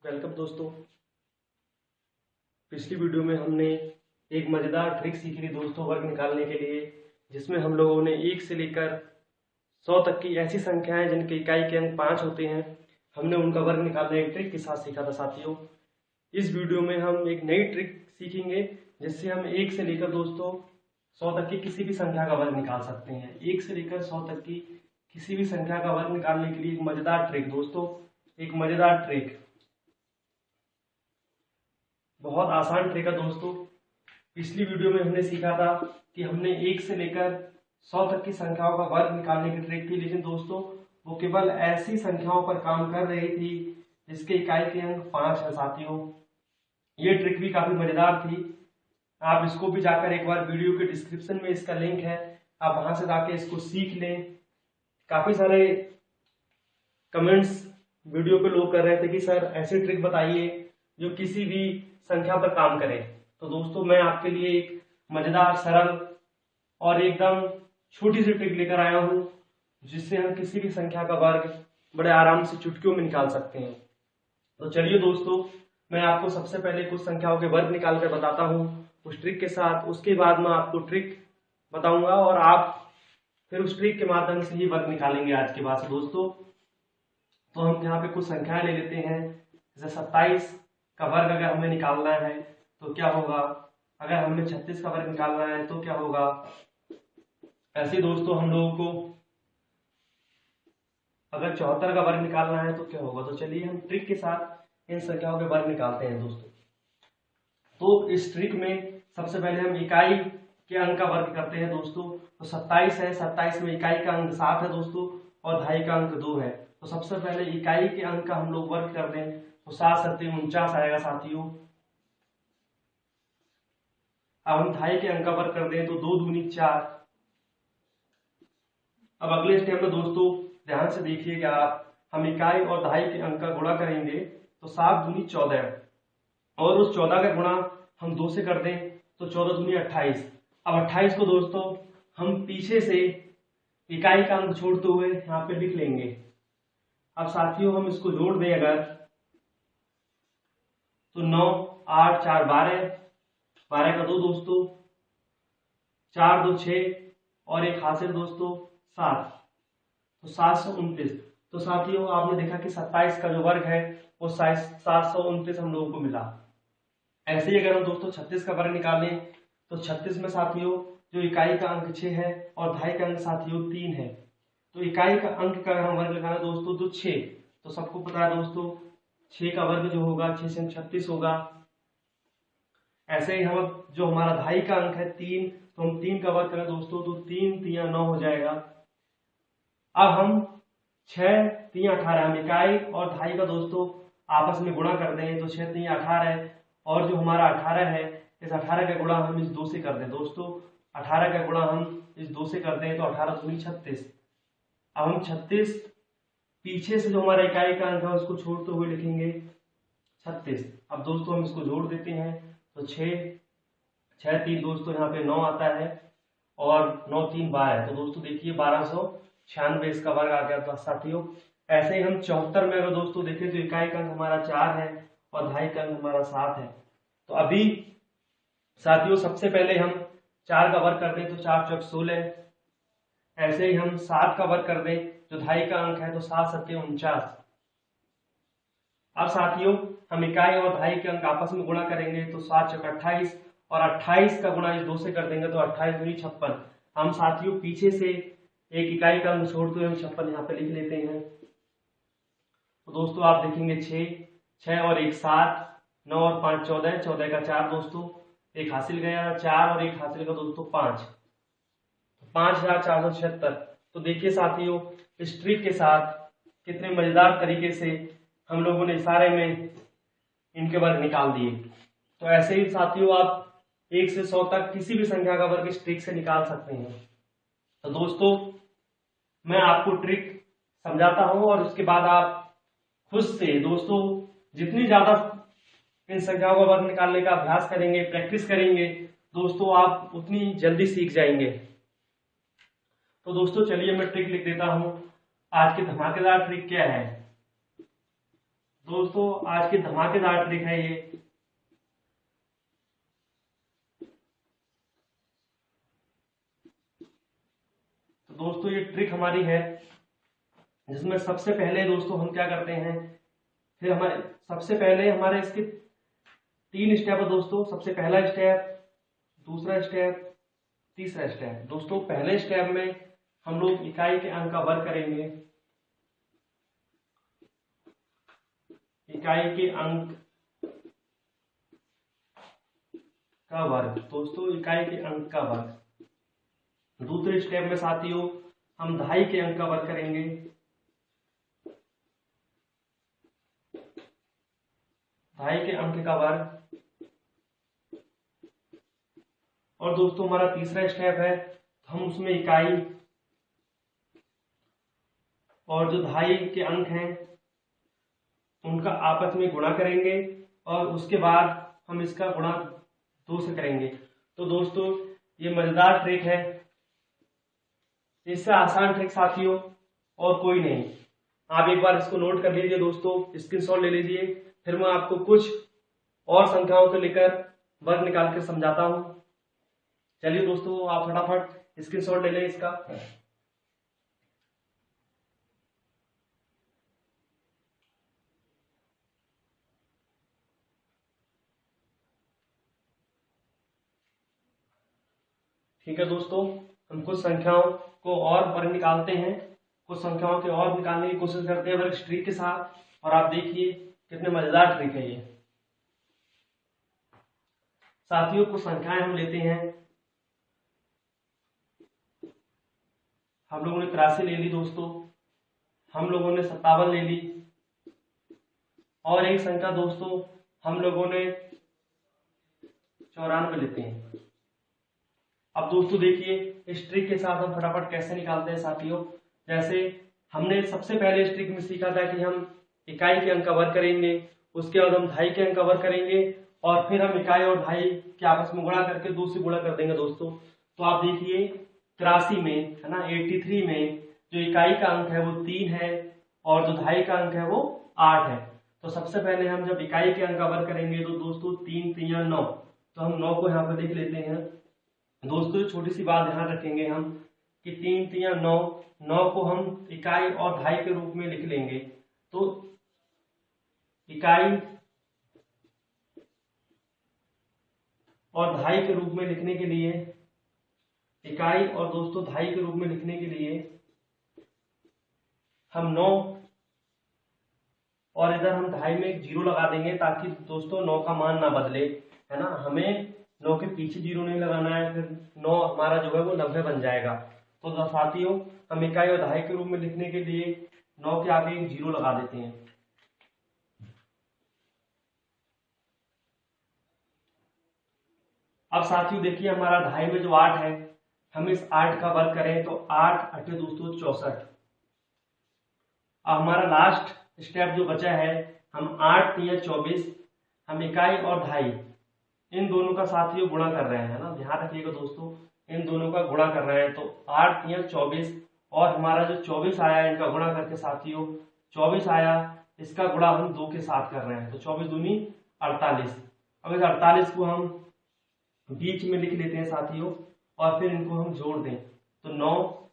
Welcome दोस्तों। पिछली video में हमने एक मज़ेदार ट्रिक सीखी थी दोस्तों वर्ग निकालने के लिए, जिसमें हम लोगों ने 1 से लेकर 100 तक की ऐसी संख्याएं जिनके इकाई के अंक 5 होते हैं, हमने उनका वर्ग निकालने एक ट्रिक के साथ सीखा था साथियों। इस वीडियो में हम एक नई ट्रिक सीखेंगे जिससे हम 1 से लेकर दोस्तों 100 तक की किसी भी संख्या का वर्ग निकाल सकते हैं। 1 से लेकर 100 तक की किसी भी संख्या का वर्ग निकालने के लिए एक मज़ेदार ट्रिक दोस्तों, एक मज़ेदार ट्रिक, बहुत आसान ट्रिक है दोस्तों। पिछली वीडियो में हमने सीखा था कि हमने 1 से लेकर 100 तक की संख्याओं का वर्ग निकालने की ट्रिक थी, लेकिन दोस्तों वो केवल ऐसी संख्याओं पर काम कर रही थी जिसके इकाई के अंक 5 है साथियों। ये ट्रिक भी काफी मजेदार थी। आप इसको भी जाकर एक बार वीडियो के डिस्क्रिप्शन में इसका लिंक है, आप वहां से जाके इसको सीख लें। काफी सारे कमेंट्स वीडियो पे लोग कर रहे थे कि सर ऐसी ट्रिक बताइए जो किसी भी संख्या पर काम करे। तो दोस्तों मैं आपके लिए एक मजेदार, सरल और एकदम छोटी सी ट्रिक लेकर आया हूं जिससे हम किसी भी संख्या का वर्ग बड़े आराम से चुटकियों में निकाल सकते हैं। तो चलिए दोस्तों, मैं आपको सबसे पहले कुछ संख्याओं के वर्ग निकाल कर बताता हूं उस ट्रिक के साथ। उसके बाद मैं आपको ट्रिक बताऊंगा और आप फिर उस ट्रिक के माध्यम से ही वर्ग निकालेंगे आज के बाद से दोस्तों। तो हम यहाँ पे कुछ संख्याएं ले लेते हैं। जैसे 27 का वर्ग अगर हमें निकालना है तो क्या होगा, अगर हमें 36 का वर्ग निकालना है तो क्या होगा। ऐसे दोस्तों हम लोगों को अगर 74 का वर्ग निकालना है तो क्या होगा। तो चलिए हम ट्रिक के साथ इन संख्याओं के वर्ग निकालते हैं दोस्तों। तो इस ट्रिक में सबसे पहले हम इकाई के अंक का वर्ग करते हैं दोस्तों। तो 27 है, 27 में इकाई का अंक 7 है दोस्तों और दहाई का अंक 2 है। तो सबसे पहले इकाई के अंक का हम लोग वर्ग कर दें तो 7 सत्ते 49 आएगा साथियों। अब हम दहाई के अंक का वर्ग कर दें तो 2 दूनी 4। अब अगले स्टेप में दोस्तों ध्यान से देखिएगा आप, हम इकाई और दहाई के अंक का गुणा करेंगे तो 7 दूनी 14 और उस 14 का गुणा हम 2 से कर दें तो 14 दूनी 28। अब 28 को दोस्तों हम पीछे से इकाई का अंक छोड़ते हुए यहाँ पे लिख लेंगे। अब साथियों हम इसको जोड़ दें अगर तो 9 8 4 12, 12 का 2 दोस्तों, 4 2 6 और एक हासिल दोस्तों 7, तो 729। तो साथियों आपने देखा कि 27 का जो वर्ग है वो 729 हम लोगों को मिला। ऐसे ही अगर हम दोस्तों 36 का वर्ग निकालें तो 36 में साथियों जो इकाई का अंक 6 है और दहाई का अंक साथियों 3 है। तो इकाई का अंक का हम वर्ग लगाना दोस्तों तो 6, तो सबको पता है दोस्तों 6 का वर्ग जो होगा 6 से 36 होगा। ऐसे ही हम जो हमारा दहाई का अंक है 3, तो हम 3 का वर्ग करें दोस्तों तो 3 3 9 हो जाएगा। अब हम 6 3 18, हम इकाई और दहाई का दोस्तों आपस में गुणा कर दें तो 6 3 18 और जो हमारा 18 है इस 18 का गुणा हम इस 2 से कर दें दोस्तों। 18 का गुणा हम इस 2 से कर दें तो 18 दूनी 36। अब हम 36 पीछे से जो हमारा इकाई का अंक है उसको छोड़ते हुए लिखेंगे 36। अब दोस्तों हम इसको जोड़ देते हैं तो 6 6 3 दोस्तों यहाँ पे 9 आता है और 9 3 12, तो दोस्तों देखिए 1296 इसका वर्ग आ गया था साथियों। ऐसे ही हम 74 में अगर दोस्तों देखें तो इकाई का अंक हमारा 4 है और दहाई का अंक हमारा 7 है। तो अभी साथियों सबसे पहले हम 4 का वर्ग कर दें तो 4 चौक 16। ऐसे ही हम 7 का वर्ग कर दें जो दहाई का अंक है तो 7 सत्ते 49। अब साथियों हम इकाई और दहाई के अंक आपस में गुणा करेंगे तो 7 चौक 28 और 28 का गुणा इस 2 से कर देंगे तो 28 दूनी 56। हम साथियों पीछे से एक इकाई का अंक छोड़ते हुए हम 56 यहाँ पे लिख लेते हैं। तो दोस्तों आप देखेंगे 6 और 1 7, 9 और 5 14, 14 का 4 दोस्तों, एक हासिल गया 4 और एक हासिल का दोस्तों 5, 5476। तो देखिए साथियों इस ट्रिक के साथ कितने मजेदार तरीके से हम लोगों ने इशारे में इनके वर्ग निकाल दिए। तो ऐसे ही साथियों आप 1 से 100 तक किसी भी संख्या का वर्ग इस ट्रिक से निकाल सकते हैं। तो दोस्तों मैं आपको ट्रिक समझाता हूं और उसके बाद आप खुद से दोस्तों जितनी ज्यादा इन संख्याओं का वर्ग निकालने का अभ्यास करेंगे, प्रैक्टिस करेंगे दोस्तों, आप उतनी जल्दी सीख जाएंगे। तो दोस्तों चलिए मैं ट्रिक लिख देता हूं। आज की धमाकेदार ट्रिक क्या है, दोस्तों आज की धमाकेदार ट्रिक है ये। तो दोस्तों ये ट्रिक हमारी है जिसमें सबसे पहले दोस्तों हम क्या करते हैं, फिर हमारे सबसे पहले हमारे इसके 3 स्टेप है दोस्तों। सबसे पहला स्टेप, दूसरा स्टेप, तीसरा स्टेप। दोस्तों पहले स्टेप में हम लोग इकाई के अंक का वर्ग करेंगे। इकाई के अंक का वर्ग, दोस्तों इकाई के अंक का वर्ग। दूसरे स्टेप में साथियों हम दहाई के अंक का वर्ग करेंगे। दहाई के अंक का वर्ग। और दोस्तों हमारा तीसरा स्टेप है, हम उसमें इकाई और जो दहाई के अंक हैं उनका आपस में गुणा करेंगे और उसके बाद हम इसका गुणा 2 से करेंगे। तो दोस्तों ये मजेदार ट्रिक है, इससे आसान ट्रिक साथियों और कोई नहीं। आप एक बार इसको नोट कर लीजिए दोस्तों, स्क्रीनशॉट ले लीजिए, फिर मैं आपको कुछ और संख्याओं को लेकर वर्ग निकाल कर समझाता हूं। चलिए दोस्तों आप फटाफट स्क्रीनशॉट ले लें इसका। ठीक है दोस्तों, हम कुछ संख्याओं को और वर्ग निकालते हैं, कुछ संख्याओं के और निकालने की कोशिश करते हैं वर्ग इस ट्रिक के साथ। और आप देखिए कितने मजेदार ट्रिक है ये। साथियों कुछ संख्याएं हम लेते हैं। हम लोगों ने 83 ले ली दोस्तों, हम लोगों ने 57 ले ली, और एक संख्या दोस्तों हम लोगों ने 94 लेते हैं। अब दोस्तों देखिए इस ट्रिक के साथ हम फटाफट कैसे निकालते हैं साथियों। जैसे हमने सबसे पहले इस ट्रिक में सीखा था कि हम इकाई के अंक का वर्ग करेंगे, उसके बाद हम दहाई के अंक का वर्ग करेंगे और फिर हम इकाई और दहाई के आपस में गुणा करके 2 से गुणा कर देंगे दोस्तों। तो आप देखिए 83 में है ना, 83 में जो इकाई का अंक है वो 3 है और जो दहाई का अंक है वो 8 है। तो सबसे पहले हम जब इकाई के अंक का वर्ग करेंगे तो दोस्तों 3 3 9, तो हम 9 को यहाँ पर लिख लेते हैं दोस्तों। छोटी सी बात ध्यान रखेंगे हम कि 3 3 9, 9 को हम इकाई और दहाई के रूप में लिख लेंगे। तो इकाई और दहाई के रूप में लिखने के लिए, इकाई और दोस्तों दहाई के रूप में लिखने के लिए हम 9 और इधर हम दहाई में एक 0 लगा देंगे ताकि दोस्तों 9 का मान ना बदले, है ना। हमें 9 के पीछे 0 नहीं लगाना है, फिर 9 हमारा जो है वो 90 बन जाएगा। तो साथियों हम इकाई और दहाई के रूप में लिखने के लिए 9 के आगे एक 0 लगा देते हैं। अब साथियों देखिए हमारा दहाई में जो 8 है, हम इस 8 का वर्ग करें तो 8 8 दोस्तों 64। अब हमारा लास्ट स्टेप जो बचा है, हम 8 3 24, हम इकाई और दहाई इन दोनों का साथियों गुणा कर रहे हैं ना, ध्यान रखिएगा दोस्तों, इन दोनों का गुणा कर रहे हैं। तो 8 3 24 और हमारा जो 24 आया इनका गुणा करके साथियों 24 आया, इसका गुणा हम 2 के साथ कर रहे हैं तो 24 दूनी 48। अब इस 48 को हम बीच में लिख लेते हैं साथियों और फिर इनको हम जोड़ दें तो 9,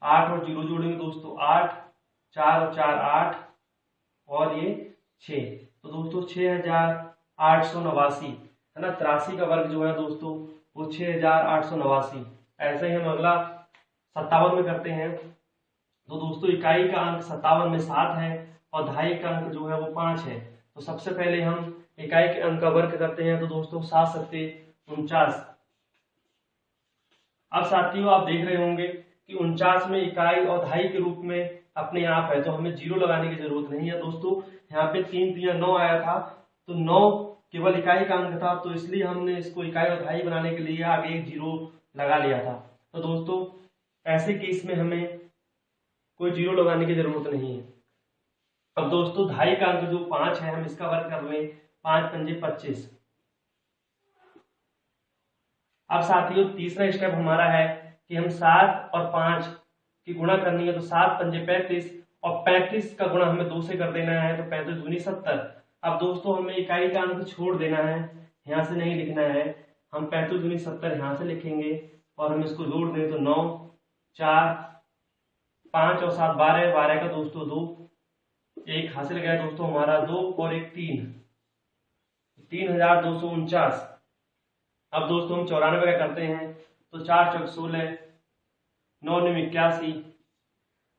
8 और 0 जोड़ेंगे दोस्तों 8, 4 और 4 8 और ये 6, तो दोस्तों 6889 है ना। 83 का वर्ग जो है दोस्तों वो 6889। ऐसे ही हम अगला 57 में करते हैं। तो दोस्तों इकाई का अंक 57 में 7 है और दहाई का अंक जो है वो 5 है। तो सबसे पहले हम इकाई के अंक का वर्ग करते हैं तो दोस्तों 7 सत्ते 49। अब साथियों आप देख रहे होंगे कि 49 में इकाई और दहाई के रूप में अपने आप है, तो हमें 0 लगाने की जरूरत नहीं है दोस्तों। यहाँ पे 3 3 9 आया था तो 9 केवल इकाई का अंक था, तो इसलिए हमने इसको इकाई और दहाई बनाने के लिए आगे एक 0 लगा लिया था। तो दोस्तों ऐसे केस में हमें कोई 0 लगाने की जरूरत नहीं है। अब दोस्तों दहाई का अंक जो 5 है, हम इसका वर्ग कर लें, 5 पंजे 25। अब साथियों तीसरा स्टेप हमारा है कि हम 7 और 5 की गुणा करनी है, तो 7 पंजे 35 और 35 का गुणा हमें 2 से कर देना है, तो 35 दूनी 70। अब दोस्तों हमें इकाई का अंक छोड़ देना है, यहाँ से नहीं लिखना है। हम 35 दूनी 70 यहाँ से लिखेंगे और हम इसको जोड़ दें तो 9, 4, 5 और 7 12, 12 का दोस्तों 2, एक हासिल गया दोस्तों हमारा 2 और एक 3, 3249। अब दोस्तों हम 94 का करते हैं, तो 4 चौक 16, 9 9 81।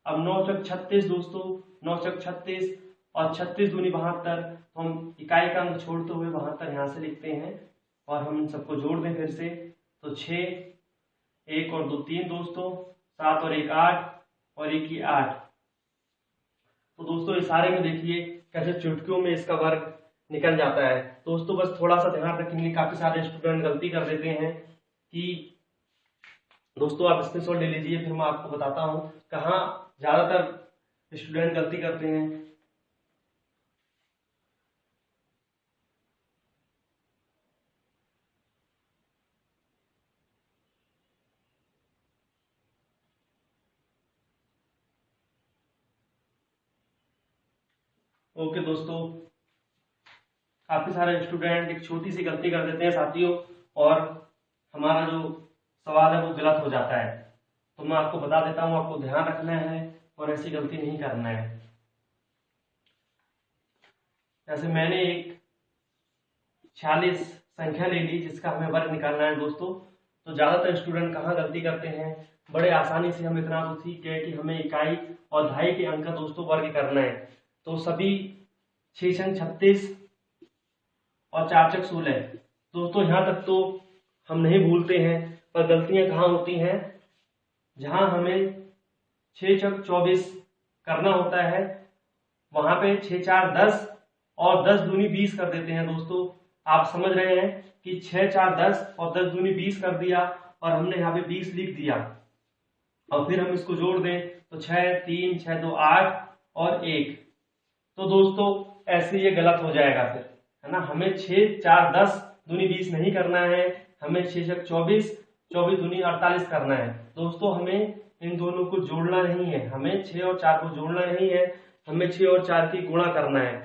अब 9 चौक 36 दोस्तों, 9 चौक 36 और 36 दूनी 72। तो हम इकाई का अंक छोड़ते हुए 72 यहाँ से लिखते हैं और हम इन सबको जोड़ दें फिर से, तो 6, 1 और 2 3 दोस्तों, 7 और 1 8 और 1 की 8। तो दोस्तों इस सारे में देखिए कैसे चुटकियों में इसका वर्ग निकल जाता है। दोस्तों बस थोड़ा सा ध्यान रखेंगे, काफी सारे स्टूडेंट गलती कर देते हैं कि दोस्तों आप स्क्रीनशॉट ले लीजिए, फिर मैं आपको बताता हूं कहाँ ज्यादातर स्टूडेंट गलती करते हैं। ओके दोस्तों, काफी सारे स्टूडेंट एक छोटी सी गलती कर देते हैं साथियों, और हमारा जो सवाल है वो गलत हो जाता है। तो मैं आपको बता देता हूं, आपको ध्यान रखना है और ऐसी गलती नहीं करना है। जैसे मैंने एक 46 संख्या ले ली जिसका हमें वर्ग निकालना है दोस्तों। तो ज्यादातर स्टूडेंट कहाँ गलती करते हैं, बड़े आसानी से हम इतना तो सीख गए कि हमें इकाई और दहाई के अंक का दोस्तों वर्ग करना है। तो सभी 6 छंग 36 और 4 चक 16 दोस्तों, यहाँ तक तो हम नहीं भूलते हैं, पर गलतियां कहाँ होती हैं, जहां हमें 6 चक 24 करना होता है वहां पे 6 4 10 और 10 दूनी 20 कर देते हैं दोस्तों। आप समझ रहे हैं कि 6 4 10 और 10 दूनी 20 कर दिया और हमने यहाँ पे 20 लिख दिया, और फिर हम इसको जोड़ दें तो 6 3 6 2 8 और 1। तो दोस्तों ऐसे ये गलत हो जाएगा फिर, है ना। हमें 6 4 10 दूनी 20 नहीं करना है, हमें 6 छक 24, 24 दूनी 48 करना है दोस्तों। हमें इन दोनों को जोड़ना नहीं है, हमें 6 और 4 को जोड़ना नहीं है, हमें 6 और 4 की गुणा करना है।